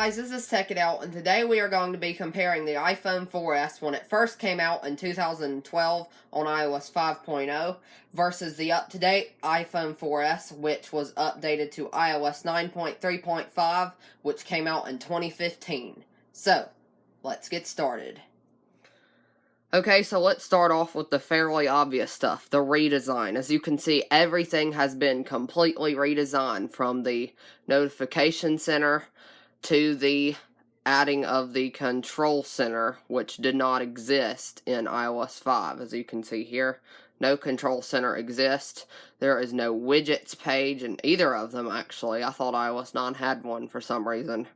guys, this is Tech It Out, and today we are going to be comparing the iPhone 4S when it first came out in 2012 on iOS 5.0 versus the up-to-date iPhone 4S, which was updated to iOS 9.3.5, which came out in 2015. So, let's get started. Okay, so let's start off with the fairly obvious stuff, the redesign. As you can see, everything has been completely redesigned, from the notification center to the adding of the control center, which did not exist in iOS 5. As you can see here, no control center exists. There is no widgets page in either of them, actually. I thought iOS 9 had one for some reason.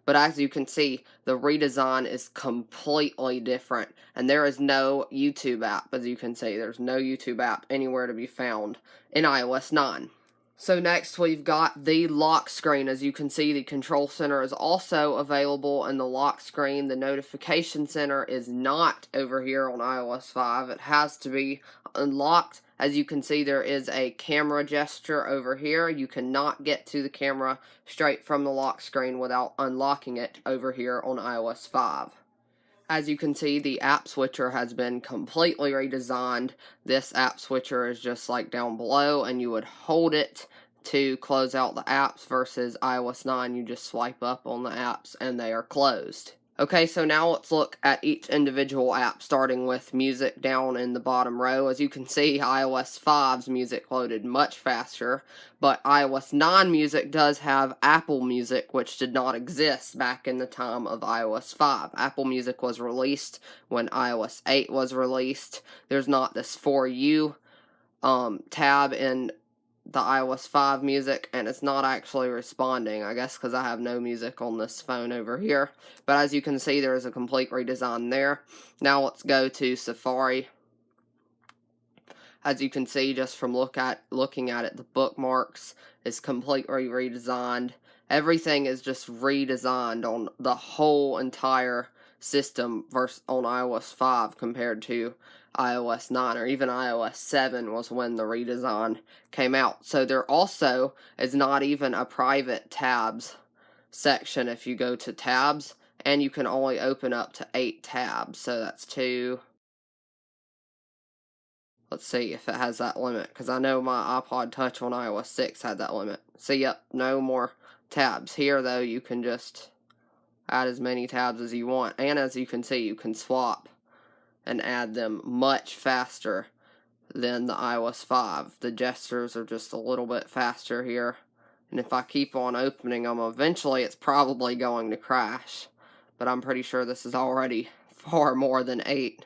But as you can see, the redesign is completely different. And there is no YouTube app. As you can see, there's no YouTube app anywhere to be found in iOS 9. So next we've got the lock screen. As you can see, the control center is also available in the lock screen. The notification center is not over here on iOS 5. It has to be unlocked. As you can see, there is a camera gesture over here. You cannot get to the camera straight from the lock screen without unlocking it over here on iOS 5. As you can see, the app switcher has been completely redesigned. This app switcher is just like down below, and you would hold it to close out the apps, versus iOS 9, you just swipe up on the apps and they are closed. Okay, so now let's look at each individual app, starting with music down in the bottom row. As you can see, iOS 5's music loaded much faster, but iOS 9 music does have Apple Music, which did not exist back in the time of iOS 5. Apple Music was released when iOS 8 was released. There's not this For You tab in the iOS 5 music, and it's not actually responding, I guess because I have no music on this phone over here. But as you can see, there is a complete redesign there. Now let's go to Safari. As you can see, just from looking at it, the bookmarks is completely redesigned. Everything is just redesigned on the whole entire system versus on iOS 5 compared to iOS 9, or even iOS 7 was when the redesign came out. So there also is not even a private tabs section if you go to tabs, and you can only open up to 8 tabs. So that's 2. Let's see if it has that limit, because I know my iPod Touch on iOS 6 had that limit. So yep, no more tabs. Here though, you can just add as many tabs as you want, and as you can see, you can swap and add them much faster than the iOS 5. The gestures are just a little bit faster here, and if I keep on opening them, eventually it's probably going to crash, but I'm pretty sure this is already far more than 8.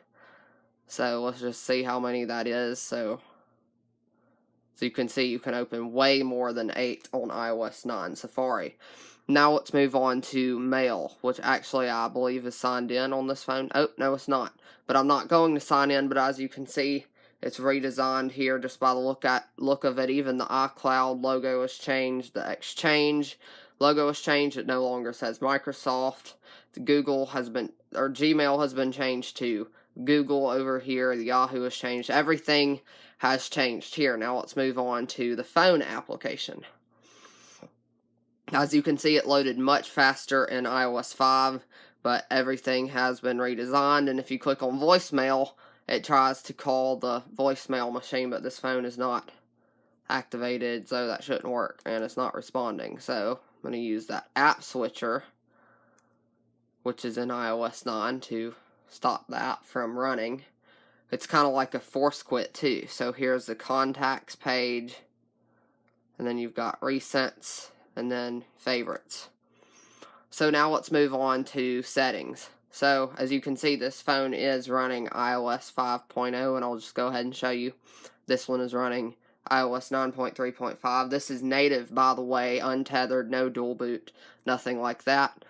So let's just see how many that is. So you can see you can open way more than 8 on iOS 9 Safari. Now let's move on to Mail, which actually I believe is signed in on this phone. Oh, no it's not. But I'm not going to sign in, but as you can see, it's redesigned here just by the look of it. Even the iCloud logo has changed. The Exchange logo has changed. It no longer says Microsoft. The Gmail has been changed to Google over here. The Yahoo has changed. Everything has changed here. Now let's move on to the phone application. As you can see, it loaded much faster in iOS 5, but everything has been redesigned, and if you click on voicemail, it tries to call the voicemail machine, but this phone is not activated, so that shouldn't work, and it's not responding. So I'm going to use that app switcher, which is in iOS 9, to stop the app from running. It's kind of like a force quit too. So here's the contacts page, and then you've got recents, and then favorites. So now let's move on to settings. So as you can see, this phone is running iOS 5.0, and I'll just go ahead and show you. This one is running iOS 9.3.5. This is native, by the way, untethered, no dual boot, nothing like that.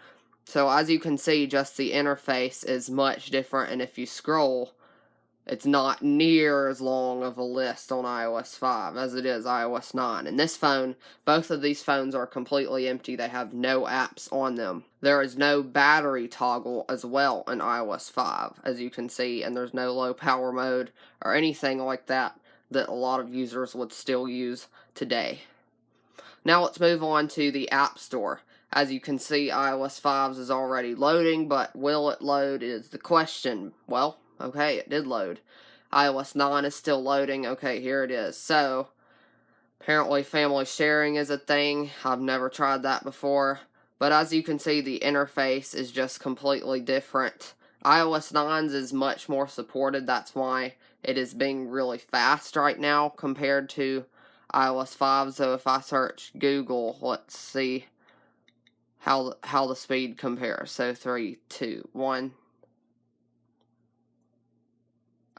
So as you can see, just the interface is much different, and if you scroll, it's not near as long of a list on iOS 5 as it is iOS 9. And this phone, both of these phones are completely empty. They have no apps on them. There is no battery toggle as well in iOS 5, as you can see, and there's no low power mode or anything like that a lot of users would still use today. Now let's move on to the App Store. As you can see, iOS 5's is already loading, but will it load is the question. Well, okay, it did load. iOS 9 is still loading. Okay, here it is. So, apparently family sharing is a thing. I've never tried that before. But as you can see, the interface is just completely different. iOS 9's is much more supported. That's why it is being really fast right now compared to iOS 5. So if I search Google, let's see how the speed compares. So 3, 2, 1.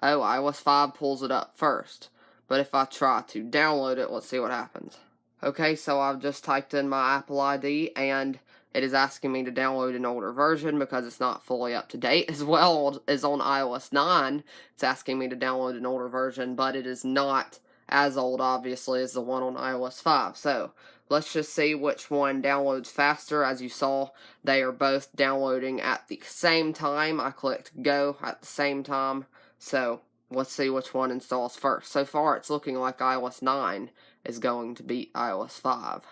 Oh, iOS 5 pulls it up first. But if I try to download it, let's see what happens. Okay, so I've just typed in my Apple ID, and it is asking me to download an older version because it's not fully up to date, as well as on iOS 9. It's asking me to download an older version, but it is not as old, obviously, as the one on iOS 5. So, let's just see which one downloads faster. As you saw, they are both downloading at the same time. I clicked go at the same time. So, let's see which one installs first. So far, it's looking like iOS 9 is going to beat iOS 5.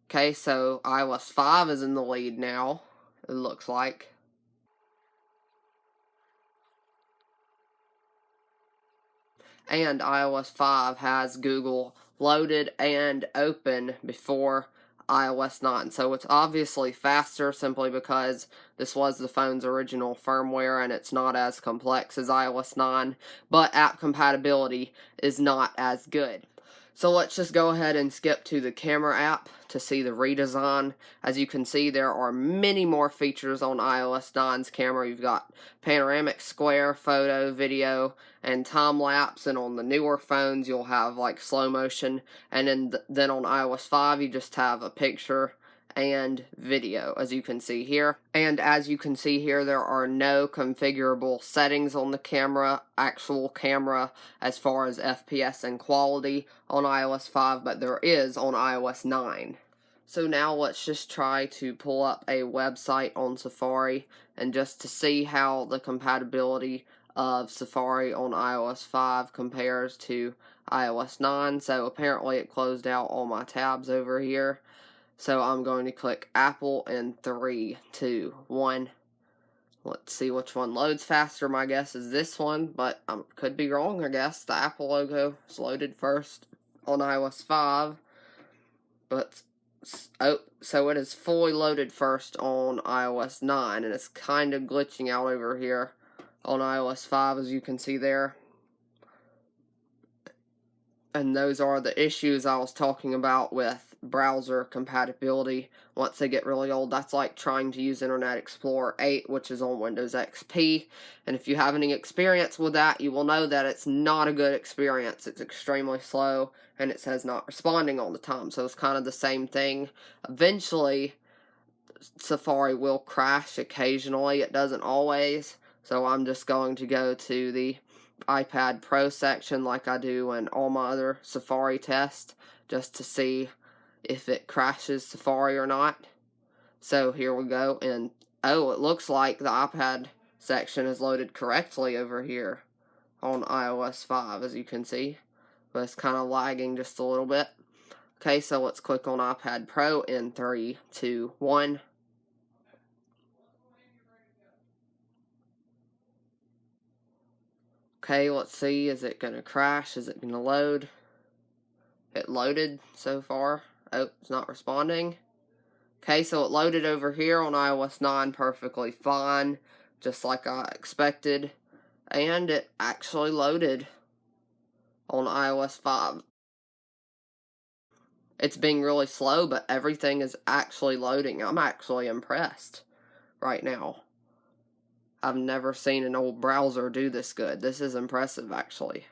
Okay, so iOS 5 is in the lead now, it looks like. And iOS 5 has Google loaded and open before iOS 9. So it's obviously faster simply because this was the phone's original firmware and it's not as complex as iOS 9, but app compatibility is not as good. So let's just go ahead and skip to the camera app to see the redesign. As you can see, there are many more features on iOS 9's camera. You've got panoramic, square, photo, video, and time-lapse. And on the newer phones, you'll have like slow motion. And then on iOS 5, you just have a picture and video, as you can see here. And as you can see here, there are no configurable settings on the actual camera, as far as FPS and quality on iOS 5, but there is on iOS 9. So now let's just try to pull up a website on Safari, and just to see how the compatibility of Safari on iOS 5 compares to iOS 9. So apparently it closed out all my tabs over here. So I'm going to click Apple in 3, 2, 1. Let's see which one loads faster. My guess is this one, but I could be wrong, I guess. The Apple logo is loaded first on iOS 5. But, oh, so it is fully loaded first on iOS 9, and it's kind of glitching out over here on iOS 5, as you can see there. And those are the issues I was talking about with browser compatibility once they get really old. That's like trying to use Internet Explorer 8, which is on Windows XP. And if you have any experience with that, you will know that it's not a good experience. It's extremely slow, and it says not responding all the time. So it's kind of the same thing. Eventually, Safari will crash occasionally. It doesn't always. So I'm just going to go to the iPad Pro section like I do in all my other Safari tests, just to see if it crashes Safari or not. So here we go, and oh, it looks like the iPad section is loaded correctly over here on iOS 5, as you can see, but it's kind of lagging just a little bit. Okay, so let's click on iPad Pro in 3, 2, 1. Okay, let's see, is it going to crash? Is it going to load? It loaded so far. Oh, it's not responding. Okay, so it loaded over here on iOS 9 perfectly fine, just like I expected. And it actually loaded on iOS 5. It's being really slow, but everything is actually loading. I'm actually impressed right now. I've never seen an old browser do this good. This is impressive, actually.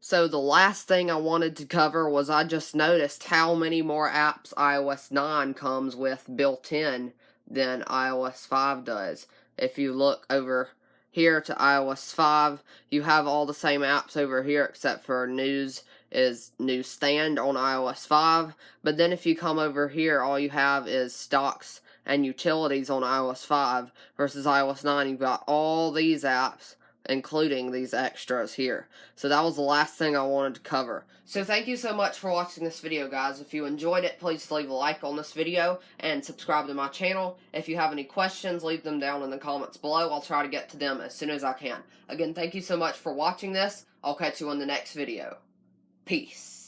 So the last thing I wanted to cover was I just noticed how many more apps iOS 9 comes with built in than iOS 5 does. If you look over here to iOS 5, you have all the same apps over here except for News is Newsstand on iOS 5. But then if you come over here, all you have is Stocks and Utilities on iOS 5 versus iOS 9. You've got all these apps including these extras here. So that was the last thing I wanted to cover. So thank you so much for watching this video, guys. If you enjoyed it, please leave a like on this video and subscribe to my channel. If you have any questions, leave them down in the comments below. I'll try to get to them as soon as I can. Again, thank you so much for watching this. I'll catch you in the next video. Peace.